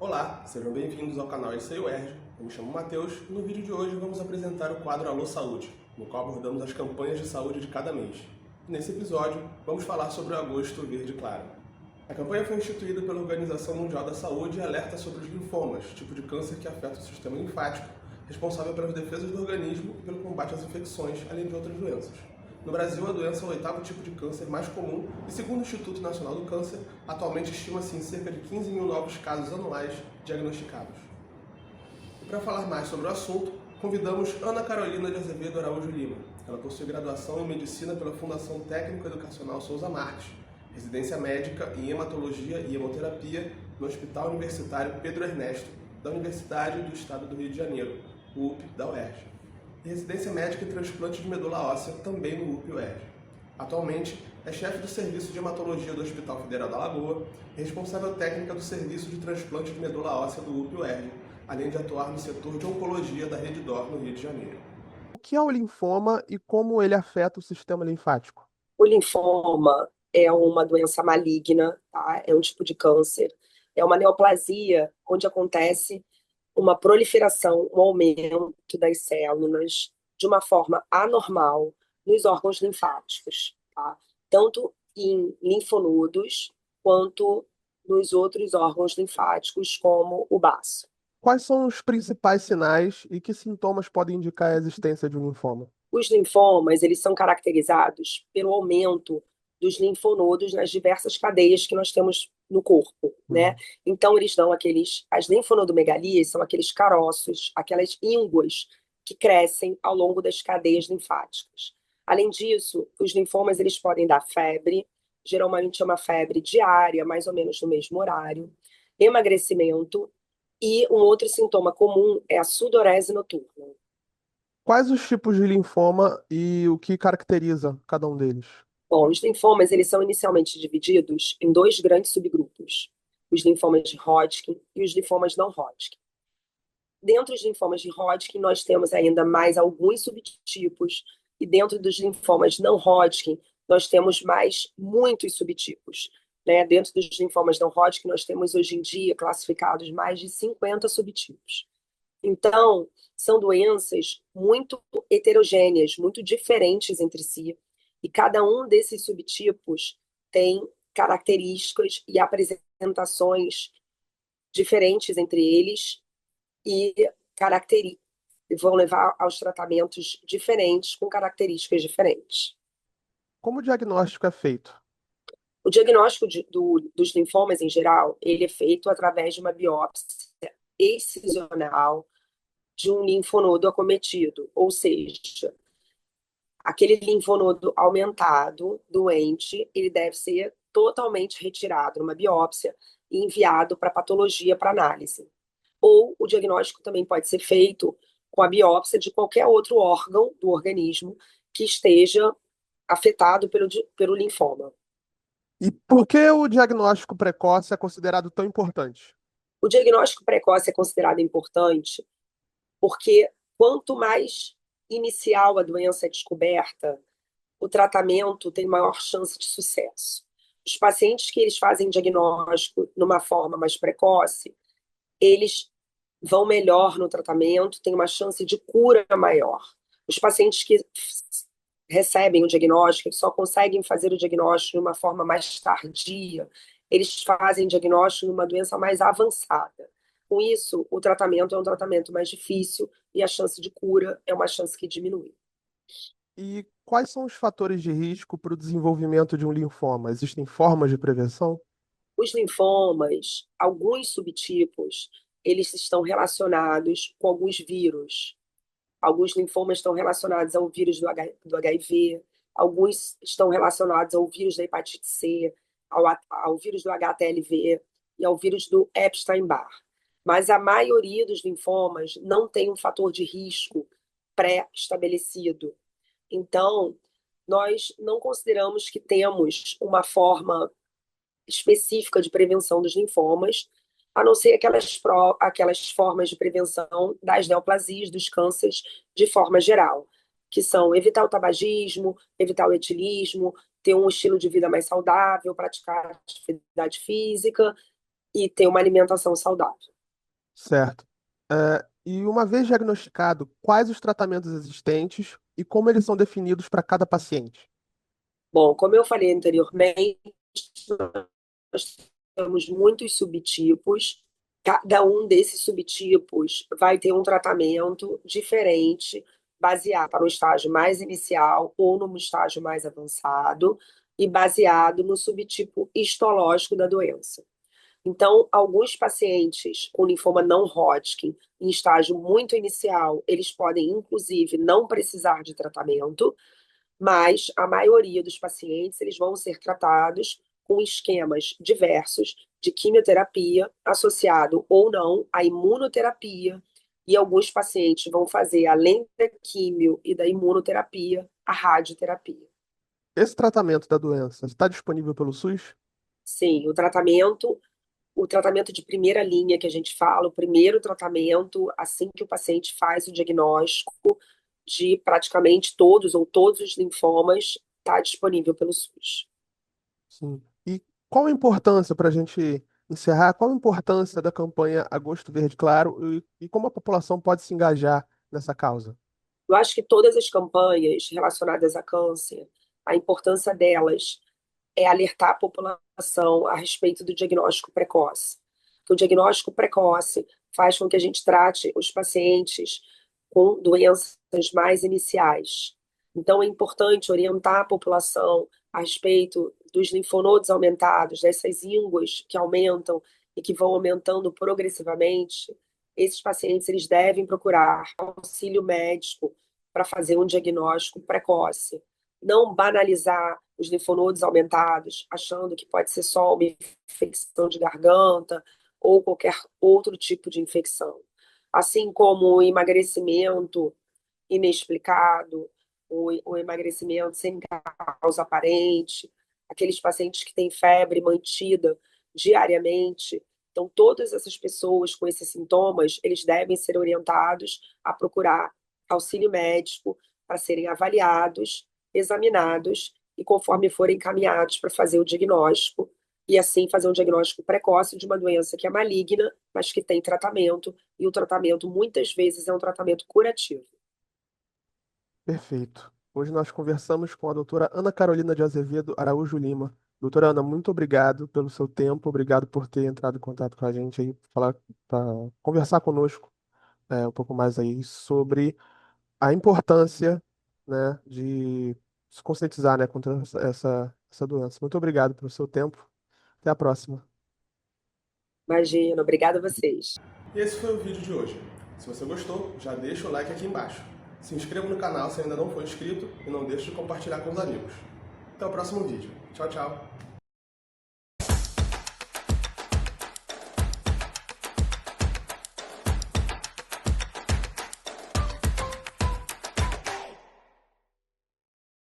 Olá, sejam bem-vindos ao canal ICUERJ. Eu me chamo Matheus e no vídeo de hoje vamos apresentar o quadro Alô Saúde, no qual abordamos as campanhas de saúde de cada mês. Nesse episódio, vamos falar sobre o Agosto Verde Claro. A campanha foi instituída pela Organização Mundial da Saúde e alerta sobre os linfomas, tipo de câncer que afeta o sistema linfático, responsável pelas defesas do organismo e pelo combate às infecções, além de outras doenças. No Brasil, a doença é o oitavo tipo de câncer mais comum e, segundo o Instituto Nacional do Câncer, atualmente estima-se em cerca de 15 mil novos casos anuais diagnosticados. E para falar mais sobre o assunto, convidamos Ana Carolina de Azevedo Araújo Lima. Ela possui graduação em Medicina pela Fundação Técnico-Educacional Souza Marques, residência médica em Hematologia e Hemoterapia no Hospital Universitário Pedro Ernesto, da Universidade do Estado do Rio de Janeiro, UP da UERJ. E residência médica em transplante de medula óssea, também no UP-UERJ. Atualmente, é chefe do Serviço de Hematologia do Hospital Federal da Lagoa e responsável técnica do Serviço de Transplante de Medula Óssea do UP-UERJ, além de atuar no setor de Oncologia da Rede DOR no Rio de Janeiro. O que é o linfoma e como ele afeta o sistema linfático? O linfoma é uma doença maligna, tá? É um tipo de câncer. É uma neoplasia onde acontece uma proliferação, um aumento das células de uma forma anormal nos órgãos linfáticos, tá? Tanto em linfonodos quanto nos outros órgãos linfáticos, como o baço. Quais são os principais sinais e que sintomas podem indicar a existência de um linfoma? Os linfomas, eles são caracterizados pelo aumento dos linfonodos nas diversas cadeias que nós temos no corpo, né? Então, eles dão as linfonodomegalias são aqueles caroços, aquelas ínguas que crescem ao longo das cadeias linfáticas. Além disso, os linfomas, eles podem dar febre, geralmente é uma febre diária, mais ou menos no mesmo horário, emagrecimento, e um outro sintoma comum é a sudorese noturna. Quais os tipos de linfoma e o que caracteriza cada um deles? Bom, os linfomas, eles são inicialmente divididos em dois grandes subgrupos, os linfomas de Hodgkin e os linfomas não Hodgkin. Dentro dos linfomas de Hodgkin, nós temos ainda mais alguns subtipos, e dentro dos linfomas não Hodgkin, nós temos mais muitos subtipos, né? Dentro dos linfomas não Hodgkin, nós temos hoje em dia classificados mais de 50 subtipos. Então, são doenças muito heterogêneas, muito diferentes entre si, e cada um desses subtipos tem características e apresentações diferentes entre eles e vão levar aos tratamentos diferentes com características diferentes. Como o diagnóstico é feito? O diagnóstico dos linfomas em geral, ele é feito através de uma biópsia excisional de um linfonodo acometido, ou seja, aquele linfonodo aumentado, doente, ele deve ser totalmente retirado numa biópsia e enviado para patologia para análise. Ou o diagnóstico também pode ser feito com a biópsia de qualquer outro órgão do organismo que esteja afetado pelo linfoma. E por que o diagnóstico precoce é considerado tão importante? O diagnóstico precoce é considerado importante porque quanto mais inicial a doença é descoberta, o tratamento tem maior chance de sucesso. Os pacientes que eles fazem diagnóstico numa forma mais precoce, eles vão melhor no tratamento, têm uma chance de cura maior. Os pacientes que recebem o diagnóstico, só conseguem fazer o diagnóstico de uma forma mais tardia, eles fazem diagnóstico numa doença mais avançada. Com isso, o tratamento é um tratamento mais difícil e a chance de cura é uma chance que diminui. E quais são os fatores de risco para o desenvolvimento de um linfoma? Existem formas de prevenção? Os linfomas, alguns subtipos, eles estão relacionados com alguns vírus. Alguns linfomas estão relacionados ao vírus do HIV, alguns estão relacionados ao vírus da hepatite C, ao vírus do HTLV e ao vírus do Epstein-Barr. Mas a maioria dos linfomas não tem um fator de risco pré-estabelecido. Então, nós não consideramos que temos uma forma específica de prevenção dos linfomas, a não ser aquelas formas de prevenção das neoplasias, dos cânceres, de forma geral, que são evitar o tabagismo, evitar o etilismo, ter um estilo de vida mais saudável, praticar atividade física e ter uma alimentação saudável. Certo. E uma vez diagnosticado, quais os tratamentos existentes e como eles são definidos para cada paciente? Bom, como eu falei anteriormente, nós temos muitos subtipos. Cada um desses subtipos vai ter um tratamento diferente, baseado para um estágio mais inicial ou num estágio mais avançado, e baseado no subtipo histológico da doença. Então, alguns pacientes com linfoma não Hodgkin, em estágio muito inicial, eles podem, inclusive, não precisar de tratamento, mas a maioria dos pacientes eles vão ser tratados com esquemas diversos de quimioterapia, associado ou não à imunoterapia, e alguns pacientes vão fazer, além da quimio e da imunoterapia, a radioterapia. Esse tratamento da doença está disponível pelo SUS? Sim, o tratamento de primeira linha que a gente fala, o primeiro tratamento, assim que o paciente faz o diagnóstico de praticamente todos ou todos os linfomas, está disponível pelo SUS. Sim. E qual a importância, para a gente encerrar, qual a importância da campanha Agosto Verde Claro e como a população pode se engajar nessa causa? Eu acho que todas as campanhas relacionadas a câncer, a importância delas é alertar a população a respeito do diagnóstico precoce. Que o diagnóstico precoce faz com que a gente trate os pacientes com doenças mais iniciais. Então, é importante orientar a população a respeito dos linfonodos aumentados, dessas ínguas que aumentam e que vão aumentando progressivamente. Esses pacientes eles devem procurar auxílio médico para fazer um diagnóstico precoce. Não banalizar os linfonodos aumentados, achando que pode ser só uma infecção de garganta ou qualquer outro tipo de infecção. Assim como o emagrecimento inexplicado, o emagrecimento sem causa aparente, aqueles pacientes que têm febre mantida diariamente. Então, todas essas pessoas com esses sintomas, eles devem ser orientados a procurar auxílio médico para serem avaliados, examinados e conforme forem encaminhados para fazer o diagnóstico e assim fazer um diagnóstico precoce de uma doença que é maligna, mas que tem tratamento, e o tratamento muitas vezes é um tratamento curativo. Perfeito. Hoje nós conversamos com a doutora Ana Carolina de Azevedo Araújo Lima. Doutora Ana, muito obrigado pelo seu tempo, obrigado por ter entrado em contato com a gente aí, para conversar conosco um pouco mais aí sobre a importância, né, de se conscientizar, né, contra essa doença. Muito obrigado pelo seu tempo. Até a próxima. Imagina, obrigada a vocês. E esse foi o vídeo de hoje. Se você gostou, já deixa o like aqui embaixo. Se inscreva no canal se ainda não for inscrito e não deixe de compartilhar com os amigos. Até o próximo vídeo. Tchau, tchau!